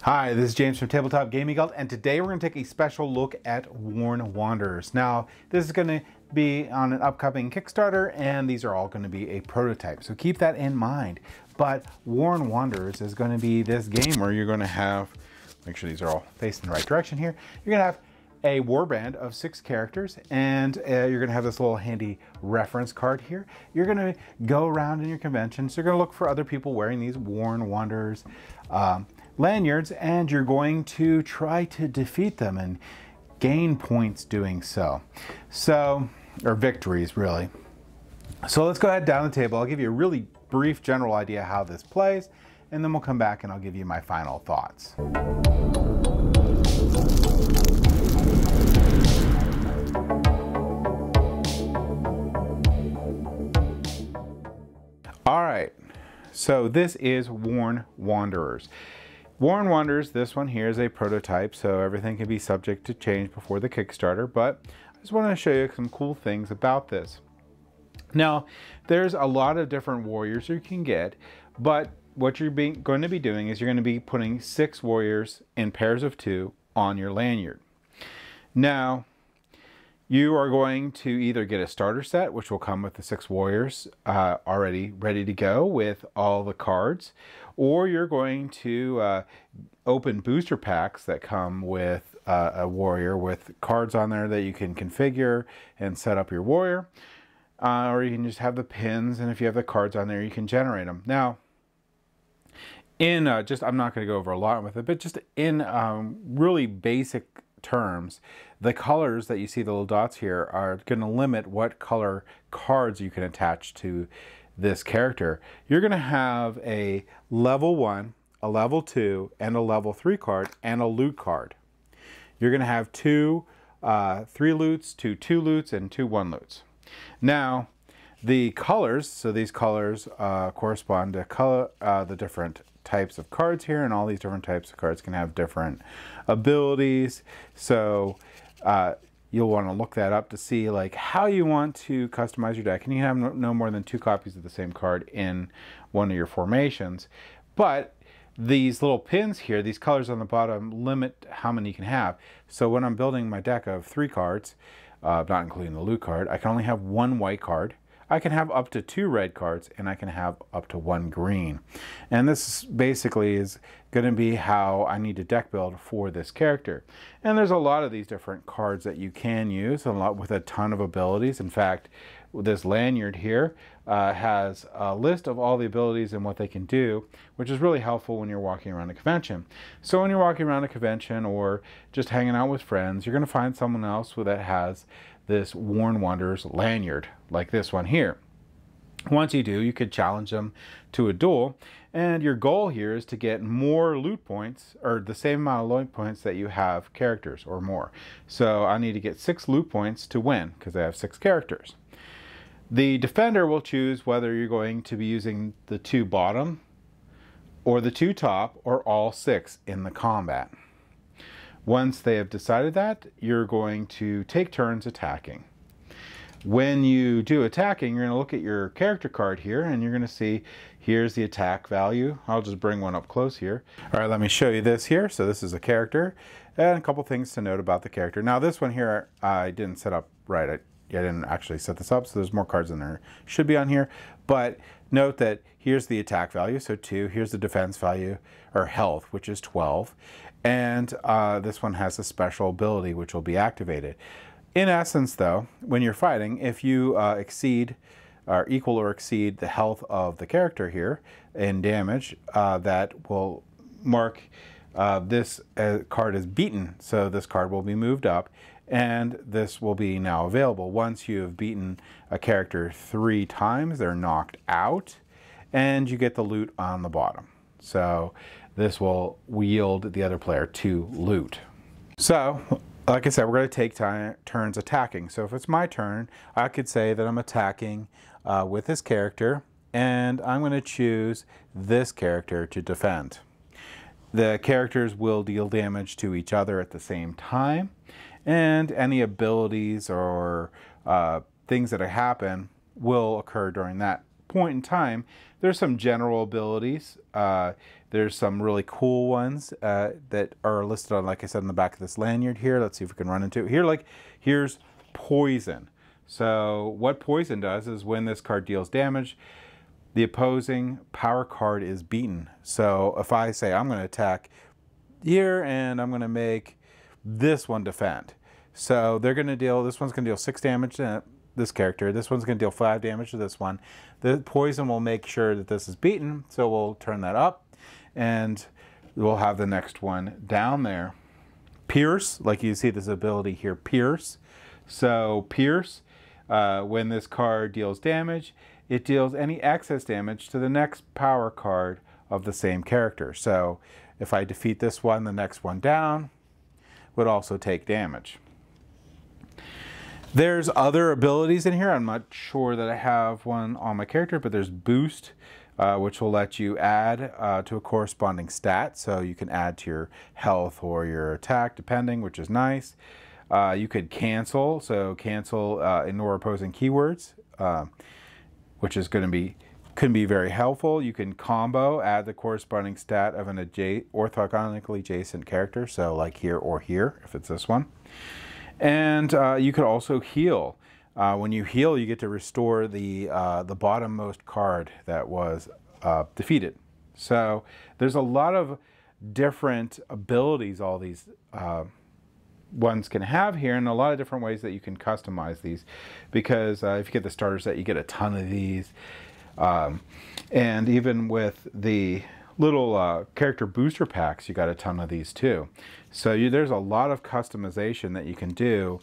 Hi, this is James from Tabletop Gaming Guild, and today we're going to take a special look at Worn Wanderers. Now, this is going to be on an upcoming Kickstarter, and these are all going to be a prototype, so keep that in mind. But Worn Wanderers is going to be this game where you're going to have, make sure these are all facing the right direction here, you're going to have a warband of 6 characters, and you're going to have this little handy reference card here. You're going to go around in your convention, so you're going to look for other people wearing these Worn Wanderers lanyards, and you're going to try to defeat them and gain points doing so. Or victories, really. So let's go ahead down the table. I'll give you a really brief general idea how this plays, and then we'll come back and I'll give you my final thoughts. All right, so this is Worn Wanderers. Worn Wanderers, this one here is a prototype, so everything can be subject to change before the Kickstarter, but I just want to show you some cool things about this. Now, there's a lot of different warriors you can get, but what you're going to be doing is you're going to be putting 6 warriors in pairs of 2 on your lanyard. Now, you are going to either get a starter set, which will come with the 6 warriors already ready to go with all the cards, or you're going to open booster packs that come with a warrior with cards on there that you can configure and set up your warrior, or you can just have the pins, and if you have the cards on there, you can generate them. Now, I'm not going to go over a lot with it, but just in really basic terms, the colors that you see, the little dots here, are going to limit what color cards you can attach to this character. You're going to have a level 1, a level 2, and a level 3 card, and a loot card. You're going to have 2 3 loots, 2 2 loots, and 2 1 loots. Now, the colors, so these colors correspond to the different types of cards here, and all these different types of cards can have different abilities. So you'll want to look that up to see like how you want to customize your deck, and you have no more than 2 copies of the same card in one of your formations. But these little pins here, these colors on the bottom, limit how many you can have. So when I'm building my deck of 3 cards, not including the loot card, I can only have 1 white card. I can have up to 2 red cards, and I can have up to 1 green. And this basically is going to be how I need to deck build for this character. And there's a lot of these different cards that you can use, a lot with a ton of abilities. In fact, this lanyard here has a list of all the abilities and what they can do, which is really helpful when you're walking around a convention. So when you're walking around a convention or just hanging out with friends, you're going to find someone else that has this Worn Wanderers lanyard, like this one here. Once you do, you could challenge them to a duel, and your goal here is to get more loot points, or the same amount of loot points that you have characters, or more. So I need to get 6 loot points to win, because I have 6 characters. The defender will choose whether you're going to be using the 2 bottom, or the 2 top, or all 6 in the combat. Once they have decided that, you're going to take turns attacking. When you do attacking, you're going to look at your character card here, and you're going to see here's the attack value. I'll just bring one up close here. All right, let me show you this here. So this is a character, and a couple things to note about the character. Now this one here, I didn't set up right. I didn't actually set this up, so there's more cards in there. Should be on here, but note that here's the attack value, so 2. Here's the defense value, or health, which is 12. And this one has a special ability which will be activated. In essence, though, when you're fighting, if you equal or exceed the health of the character here in damage, that will mark this card as beaten. So this card will be moved up, and this will be now available. Once you have beaten a character 3 times, they're knocked out, and you get the loot on the bottom. So this will yield the other player 2 loot. So, like I said, we're going to take turns attacking. So if it's my turn, I could say that I'm attacking with this character, and I'm going to choose this character to defend. The characters will deal damage to each other at the same time, and any abilities or things that happen will occur during that point in time, there's some general abilities. There's some really cool ones that are listed on, like I said, in the back of this lanyard here. Let's see if we can run into it here. Like, here's poison. So what poison does is when this card deals damage, the opposing power card is beaten. So if I say I'm going to attack here and I'm going to make this one defend. So they're going to deal, this one's going to deal 6 damage to this character. This one's going to deal 5 damage to this one. The poison will make sure that this is beaten. So we'll turn that up and we'll have the next one down there. Pierce, like you see this ability here, Pierce. So Pierce, when this card deals damage, it deals any excess damage to the next power card of the same character. So if I defeat this one, the next one down would also take damage. There's other abilities in here. I'm not sure that I have one on my character, but there's Boost, which will let you add to a corresponding stat. So you can add to your health or your attack, depending, which is nice. You could cancel, so cancel ignore opposing keywords, which is going to be, could be very helpful. You can combo, add the corresponding stat of an orthogonically adjacent character, so like here or here, if it's this one. And you could also heal. When you heal, you get to restore the bottommost card that was defeated. So there's a lot of different abilities all these ones can have here, and a lot of different ways that you can customize these, because if you get the starter set, you get a ton of these, and even with the little character booster packs, you got a ton of these too. So there's a lot of customization that you can do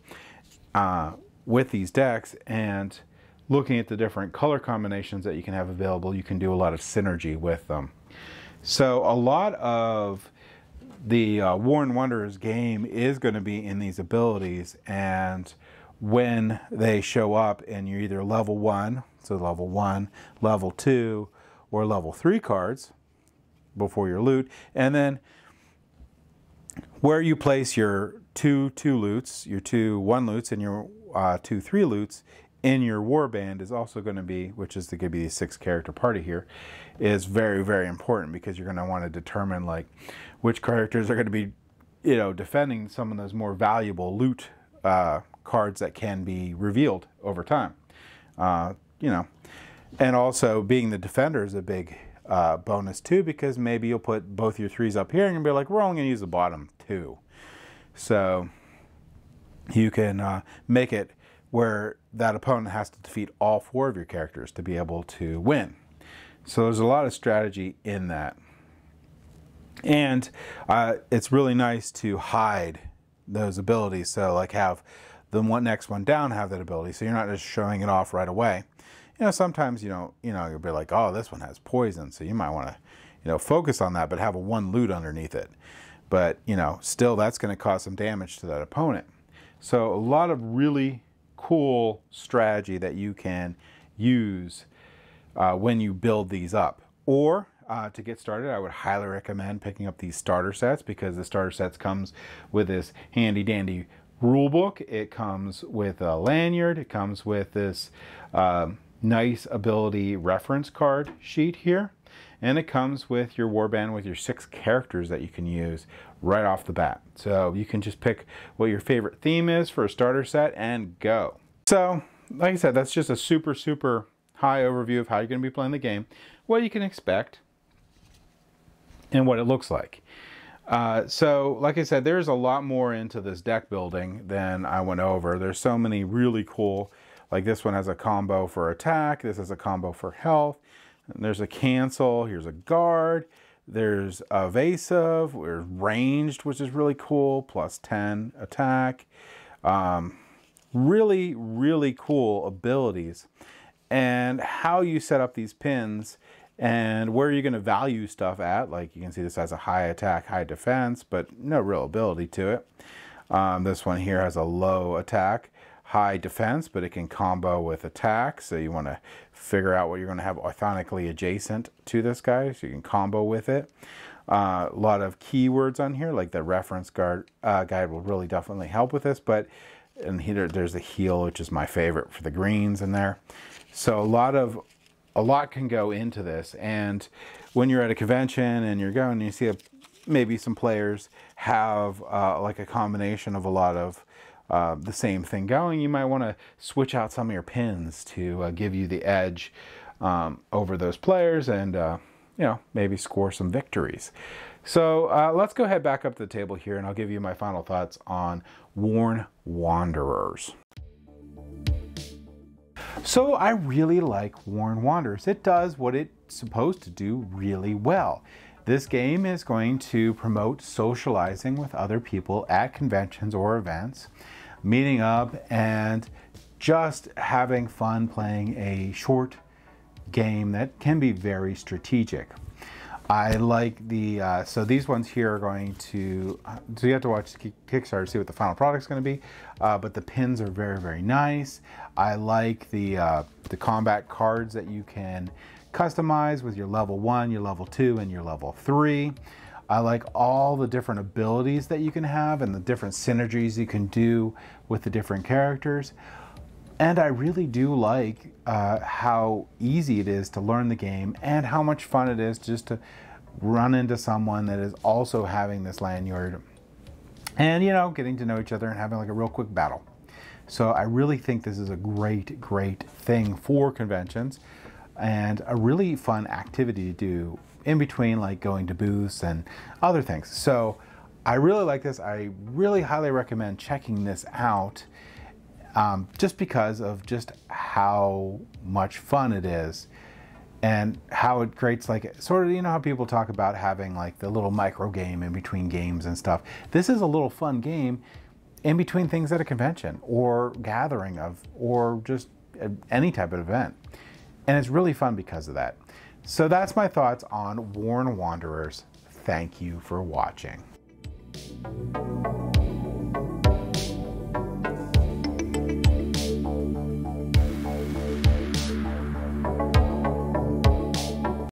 with these decks, and looking at the different color combinations that you can have available, you can do a lot of synergy with them. So a lot of the War Wanderers game is going to be in these abilities, and when they show up and you're either level 1, so level 1, level 2, or level 3 cards before your loot, and then where you place your 2 loots, your 2 1 loots, and your 2 3 loots in your warband is also going to be, which is going to be the 6 character party here, is very, very important, because you're going to want to determine like which characters are going to be, you know, defending some of those more valuable loot cards that can be revealed over time. You know, and also being the defender is a big bonus too, because maybe you'll put both your 3s up here and you'll be like, we're only going to use the bottom 2. So you can make it where that opponent has to defeat all 4 of your characters to be able to win. So there's a lot of strategy in that. And it's really nice to hide those abilities. So like have the next one down have that ability, so you're not just showing it off right away. You know, sometimes you'll be like, oh, this one has poison, so you might want to, focus on that, but have a 1 loot underneath it. But, still that's going to cause some damage to that opponent. So a lot of really cool strategy that you can use when you build these up. Or to get started, I would highly recommend picking up these starter sets, because the starter sets comes with this handy dandy rule book. It comes with a lanyard. It comes with this nice ability reference card sheet here. And it comes with your warband with your 6 characters that you can use right off the bat. So you can just pick what your favorite theme is for a starter set and go. So, like I said, that's just a super, super high overview of how you're going to be playing the game, what you can expect, and what it looks like. So, like I said, there's a lot more into this deck building than I went over. There's so many really cool, like this one has a combo for attack, this has a combo for health, and there's a cancel, here's a guard, there's evasive, there's ranged, which is really cool, plus 10 attack. Really, really cool abilities. And how you set up these pins and where you're going to value stuff at. Like you can see this has a high attack, high defense, but no real ability to it. This one here has a low attack, high defense, but it can combo with attack. So you want to figure out what you're going to have orthogonically adjacent to this guy, so you can combo with it. A lot of keywords on here, like the reference guide will really definitely help with this. But and here there's a heal, which is my favorite for the greens in there. So a lot of a lot can go into this. And when you're at a convention and you're going and you see maybe some players have like a combination of a lot of the same thing going, you might want to switch out some of your pins to give you the edge over those players and you know, maybe score some victories. So let's go ahead back up to the table here and I'll give you my final thoughts on Worn Wanderers. So I really like Worn Wanderers. It does what it's supposed to do really well. This game is going to promote socializing with other people at conventions or events, meeting up and just having fun playing a short game that can be very strategic. I like the, so these ones here are going to, so you have to watch the Kickstarter to see what the final product's going to be, but the pins are very, very nice. I like the combat cards that you can customize with your level 1, your level 2, and your level 3. I like all the different abilities that you can have and the different synergies you can do with the different characters. And I really do like how easy it is to learn the game and how much fun it is just to run into someone that is also having this lanyard and, you know, getting to know each other and having like a real quick battle. So I really think this is a great, great thing for conventions and a really fun activity to do in between, like going to booths and other things. So I really like this. I really highly recommend checking this out. Just because of just how much fun it is and how it creates like sort of, you know how people talk about having like the little micro game in between games and stuff. This is a little fun game in between things at a convention or gathering of, or just any type of event. And it's really fun because of that. So that's my thoughts on Worn Wanderers. Thank you for watching.